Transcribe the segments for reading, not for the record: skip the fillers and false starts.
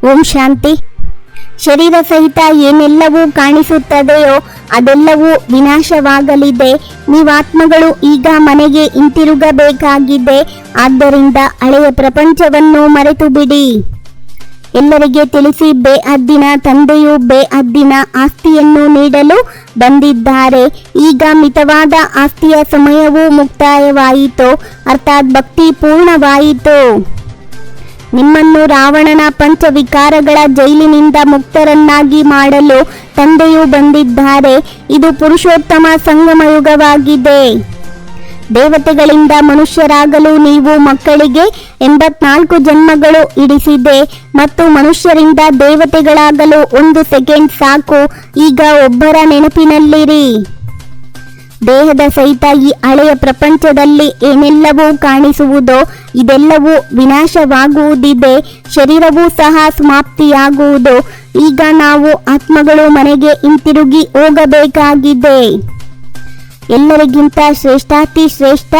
ಓಂ ಶಾಂತಿ. ಶರೀರ ಸಹಿತ ಏನೆಲ್ಲವೂ ಕಾಣಿಸುತ್ತದೆಯೋ ಅದೆಲ್ಲವೂ ವಿನಾಶವಾಗಲಿದೆ. ನೀವಾತ್ಮಗಳು ಈಗ ಮನೆಗೆ ಹಿಂತಿರುಗಬೇಕಾಗಿದೆ. ಆದ್ದರಿಂದ ಹಳೆಯ ಪ್ರಪಂಚವನ್ನು ಮರೆತು ಬಿಡಿ. ಎಲ್ಲರಿಗೆ ತಿಳಿಸಿ, ಬೇಅದ್ದಿನ ತಂದೆಯು ಬೇಅದ್ದಿನ ಆಸ್ತಿಯನ್ನು ನೀಡಲು ಬಂದಿದ್ದಾರೆ. ಈಗ ಮಿತವಾದ ಆಸ್ತಿಯ ಸಮಯವೂ ಮುಕ್ತಾಯವಾಯಿತು, ಅರ್ಥಾತ್ ಭಕ್ತಿ ಪೂರ್ಣವಾಯಿತು. ನಿಮ್ಮನ್ನು ರಾವಣನ ಪಂಚವಿಕಾರಗಳ ಜೈಲಿನಿಂದ ಮುಕ್ತರನ್ನಾಗಿ ಮಾಡಲು ತಂದೆಯು ಬಂದಿದ್ದಾರೆ. ಇದು ಪುರುಷೋತ್ತಮ ಸಂಗಮಯುಗವಾಗಿದೆ. ದೇವತೆಗಳಿಂದ ಮನುಷ್ಯರಾಗಲು ನೀವು ಮಕ್ಕಳಿಗೆ 84 ಜನ್ಮಗಳು ಹಿಡಿಸಿದೆ ಮತ್ತು ಮನುಷ್ಯರಿಂದ ದೇವತೆಗಳಾಗಲು 1 ಸೆಕೆಂಡ್ ಸಾಕು. ಈಗ ಒಬ್ಬರ ನೆನಪಿನಲ್ಲಿರಿ. ದೇಹದ ಸಹಿತ ಈ ಹಳೆಯ ಪ್ರಪಂಚದಲ್ಲಿ ಏನೆಲ್ಲವೂ ಕಾಣಿಸುವುದೋ ಇದೆಲ್ಲವೂ ವಿನಾಶವಾಗುವುದಿದೆ. ಶರೀರವೂ ಸಹ ಸಮಾಪ್ತಿಯಾಗುವುದು. ಈಗ ನಾವು ಆತ್ಮಗಳು ಮನೆಗೆ ಹಿಂತಿರುಗಿ ಹೋಗಬೇಕಾಗಿದೆ. ಎಲ್ಲರಿಗಿಂತ ಶ್ರೇಷ್ಠಾತಿ ಶ್ರೇಷ್ಠ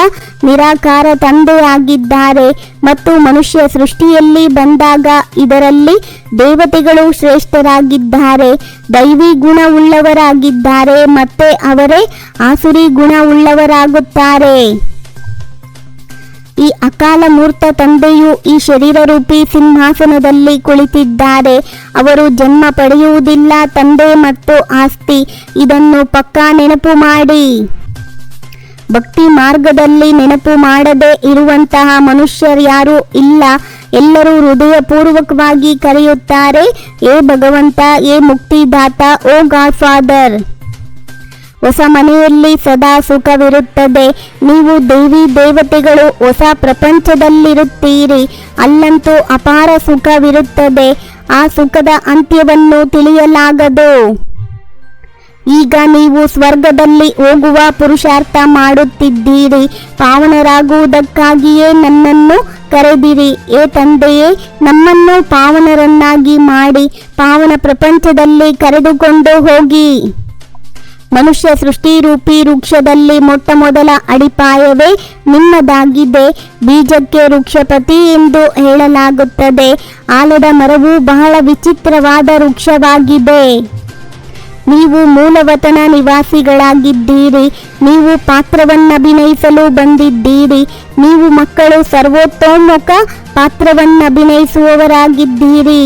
ನಿರಾಕಾರ ತಂದೆಯಾಗಿದ್ದಾರೆ ಮತ್ತು ಮನುಷ್ಯ ಸೃಷ್ಟಿಯಲ್ಲಿ ಬಂದಾಗ ಇದರಲ್ಲಿ ದೇವತೆಗಳು ಶ್ರೇಷ್ಠರಾಗಿದ್ದಾರೆ, ದೈವಿ ಗುಣವುಳ್ಳವರಾಗಿದ್ದಾರೆ, ಮತ್ತೆ ಅವರೇ ಆಸುರಿ ಗುಣವುಳ್ಳವರಾಗುತ್ತಾರೆ. ಈ ಅಕಾಲ ಮೂರ್ತ ತಂದೆಯು ಈ ಶರೀರ ರೂಪಿ ಸಿಂಹಾಸನದಲ್ಲಿ ಕುಳಿತಿದ್ದಾರೆ. ಅವರು ಜನ್ಮ ಪಡೆಯುವುದಿಲ್ಲ. ತಂದೆ ಮತ್ತು ಆಸ್ತಿ, ಇದನ್ನು ಪಕ್ಕಾ ನೆನಪು ಮಾಡಿ. ಭಕ್ತಿ ಮಾರ್ಗದಲ್ಲಿ ನೆನಪು ಮಾಡದೆ ಇರುವಂತಹ ಮನುಷ್ಯರ್ಯಾರೂ ಇಲ್ಲ. ಎಲ್ಲರೂ ಹೃದಯಪೂರ್ವಕವಾಗಿ ಕರೆಯುತ್ತಾರೆ, ಏ ಭಗವಂತ, ಏ ಮುಕ್ತಿದಾತ, ಓ ಗಾಡ್ ಫಾದರ್. ಹೊಸ ಮನೆಯಲ್ಲಿ ಸದಾ ಸುಖವಿರುತ್ತದೆ. ನೀವು ದೇವಿ ದೇವತೆಗಳು ಹೊಸ ಪ್ರಪಂಚದಲ್ಲಿರುತ್ತೀರಿ. ಅಲ್ಲಂತೂ ಅಪಾರ ಸುಖವಿರುತ್ತದೆ. ಆ ಸುಖದ ಅಂತ್ಯವನ್ನು ತಿಳಿಯಲಾಗದು. ಈಗ ನೀವು ಸ್ವರ್ಗದಲ್ಲಿ ಹೋಗುವ ಪುರುಷಾರ್ಥ ಮಾಡುತ್ತಿದ್ದೀರಿ. ಪಾವನರಾಗುವುದಕ್ಕಾಗಿಯೇ ನನ್ನನ್ನು ಕರೆದಿರಿ. ಏ ತಂದೆಯೇ, ನಮ್ಮನ್ನು ಪಾವನರನ್ನಾಗಿ ಮಾಡಿ ಪಾವನ ಪ್ರಪಂಚದಲ್ಲಿ ಕರೆದುಕೊಂಡು ಹೋಗಿ. ಮನುಷ್ಯ ಸೃಷ್ಟಿ ರೂಪಿ ವೃಕ್ಷದಲ್ಲಿ ಮೊಟ್ಟ ಮೊದಲ ಅಡಿಪಾಯವೇ ನಿಮ್ಮದಾಗಿದೆ. ಬೀಜಕ್ಕೆ ವೃಕ್ಷಪತಿ ಎಂದು ಹೇಳಲಾಗುತ್ತದೆ. ಆಲದ ಮರವು ಬಹಳ ವಿಚಿತ್ರವಾದ ವೃಕ್ಷವಾಗಿದೆ. ನೀವು ಮೂಲವತನ ನಿವಾಸಿಗಳಾಗಿದ್ದೀರಿ. ನೀವು ಪಾತ್ರವನ್ನಭಿನಯಿಸಲು ಬಂದಿದ್ದೀರಿ. ನೀವು ಮಕ್ಕಳು ಸರ್ವೋತ್ತೋನ್ಮುಖ ಪಾತ್ರವನ್ನಭಿನಯಿಸುವವರಾಗಿದ್ದೀರಿ.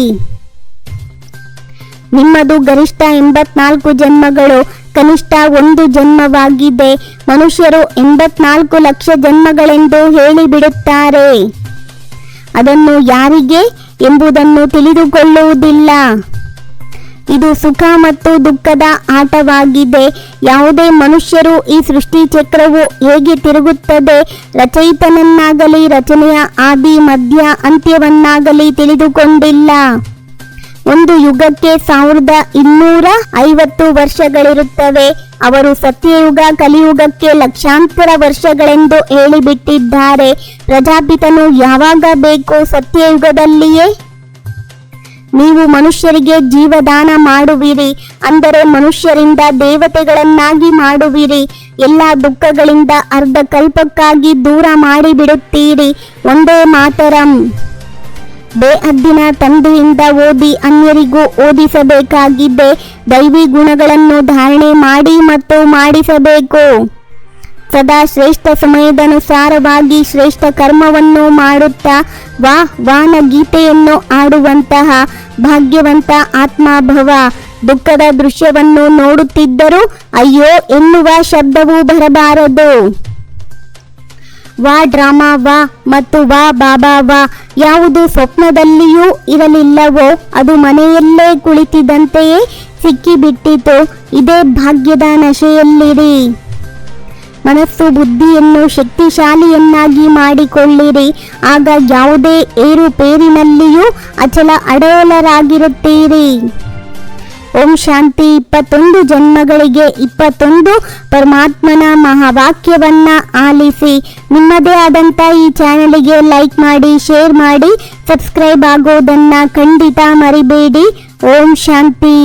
ನಿಮ್ಮದು ಗರಿಷ್ಠ 84 ಜನ್ಮಗಳು, ಕನಿಷ್ಠ 1 ಜನ್ಮವಾಗಿದೆ. ಮನುಷ್ಯರು 84 ಲಕ್ಷ ಜನ್ಮಗಳೆಂದು ಹೇಳಿಬಿಡುತ್ತಾರೆ. ಅದನ್ನು ಯಾರಿಗೆ ಎಂಬುದನ್ನು ತಿಳಿದುಕೊಳ್ಳುವುದಿಲ್ಲ. ಇದು ಸುಖ ಮತ್ತು ದುಃಖದ ಆಟವಾಗಿದೆ. ಯಾವುದೇ ಮನುಷ್ಯರು ಈ ಸೃಷ್ಟಿ ಚಕ್ರವು ಹೇಗೆ ತಿರುಗುತ್ತದೆ, ರಚಯಿತನನ್ನಾಗಲಿ ರಚನೆಯ ಆದಿ ಮಧ್ಯ ಅಂತ್ಯವನ್ನಾಗಲಿ ತಿಳಿದುಕೊಂಡಿಲ್ಲ. ಒಂದು ಯುಗಕ್ಕೆ 1250 ವರ್ಷಗಳಿರುತ್ತವೆ. ಅವರು ಸತ್ಯಯುಗ ಕಲಿಯುಗಕ್ಕೆ ಲಕ್ಷಾಂತರ ವರ್ಷಗಳೆಂದು ಹೇಳಿಬಿಟ್ಟಿದ್ದಾರೆ. ಪ್ರಜಾಪಿತನು ಯಾವಾಗ ಬೇಕು? ಸತ್ಯಯುಗದಲ್ಲಿಯೇ. ನೀವು ಮನುಷ್ಯರಿಗೆ ಜೀವದಾನ ಮಾಡುವಿರಿ, ಅಂದರೆ ಮನುಷ್ಯರಿಂದ ದೇವತೆಗಳನ್ನಾಗಿ ಮಾಡುವಿರಿ. ಎಲ್ಲ ದುಃಖಗಳಿಂದ ಅರ್ಧ ಕಲ್ಪಕ್ಕಾಗಿ ದೂರ ಮಾಡಿಬಿಡುತ್ತೀರಿ. ಒಂದೇ ಮಾತರಂ. ಬೇಅದ್ದಿನ ತಂದೆಯಿಂದ ಓದಿ ಅನ್ಯರಿಗೂ ಓದಿಸಬೇಕಾಗಿದೆ. ದೈವಿ ಗುಣಗಳನ್ನು ಧಾರಣೆ ಮಾಡಿ ಮತ್ತು ಮಾಡಿಸಬೇಕು. ಸದಾ ಶ್ರೇಷ್ಠ ಸಮಯದನುಸಾರವಾಗಿ ಶ್ರೇಷ್ಠ ಕರ್ಮವನ್ನು ಮಾಡುತ್ತಾ ವಾನ ಗೀತೆಯನ್ನು ಆಡುವಂತಹ ಭಾಗ್ಯವಂತ ಆತ್ಮಭವ. ದುಃಖದ ದೃಶ್ಯವನ್ನು ನೋಡುತ್ತಿದ್ದರೂ ಅಯ್ಯೋ ಎನ್ನುವ ಶಬ್ದವೂ ಬರಬಾರದು. ವಾ ಡ್ರಾಮಾ ವಾ ಮತ್ತು ವಾ ಬಾಬಾ ವಾ ಯಾವುದು ಸ್ವಪ್ನದಲ್ಲಿಯೂ ಇರಲಿಲ್ಲವೋ ಅದು ಮನೆಯಲ್ಲೇ ಕುಳಿತಿದ್ದಂತೆಯೇ ಸಿಕ್ಕಿಬಿಟ್ಟಿತು. ಇದೇ ಭಾಗ್ಯದ ನಶೆಯಲ್ಲಿರಿ. ಮನಸ್ಸು ಬುದ್ಧಿಯನ್ನು ಶಕ್ತಿಶಾಲಿಯನ್ನಾಗಿ ಮಾಡಿಕೊಳ್ಳಿರಿ. ಆಗ ಯಾವುದೇ ಏರುಪೇರಿನಲ್ಲಿಯೂ ಅಚಲ ಅಡೋಲರಾಗಿರುತ್ತೀರಿ. ಓಂ ಶಾಂತಿ. 21 ಜನ್ಮಗಳಿಗೆ 21 ಪರಮಾತ್ಮನ ಮಹಾವಾಕ್ಯವನ್ನ ಆಲಿಸಿ. ನಿಮ್ಮದೇ ಆದಂಥ ಈ ಚಾನಲಿಗೆ ಲೈಕ್ ಮಾಡಿ, ಶೇರ್ ಮಾಡಿ, ಸಬ್ಸ್ಕ್ರೈಬ್ ಆಗೋದನ್ನ ಖಂಡಿತ ಮರಿಬೇಡಿ. ಓಂ ಶಾಂತಿ.